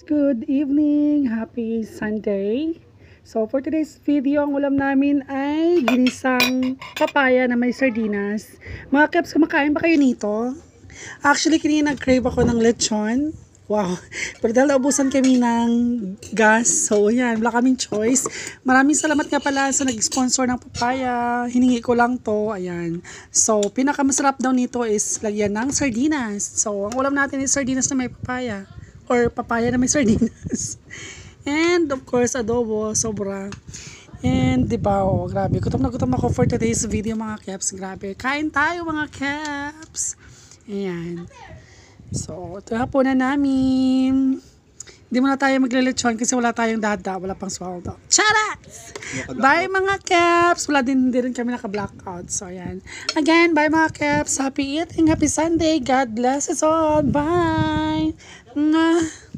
Good evening! Happy Sunday! So for today's video, ang ulam namin ay ginisang papaya na may sardinas. Mga Keps, kumakain ba kayo nito? Actually, kanina nag-crave ako ng lechon. Wow! Pero dahil naubusan kami ng gas, so yan, wala kaming choice. Maraming salamat nga pala sa nag-sponsor ng papaya. Hiningi ko lang to, ayan. So, pinakamasarap daw nito is lagyan ng sardinas. So, ang ulam natin is sardinas na may papaya. Or papaya na may sardinas. And of course, adobo, sobra. And di ba, oh, grabe. Gutom na gutom ako for today's video mga Keps. Grabe. Kain tayo mga Keps. Ayan. So, ito na po na namin. Hindi muna tayo maglilechon kasi wala tayong dada. Wala pang swaldo. Charas! Bye mga Keps! Wala din kami naka-blackout. So, ayan. Again, bye mga Keps. Happy eating. Happy Sunday. God bless us all. Bye! Mwah!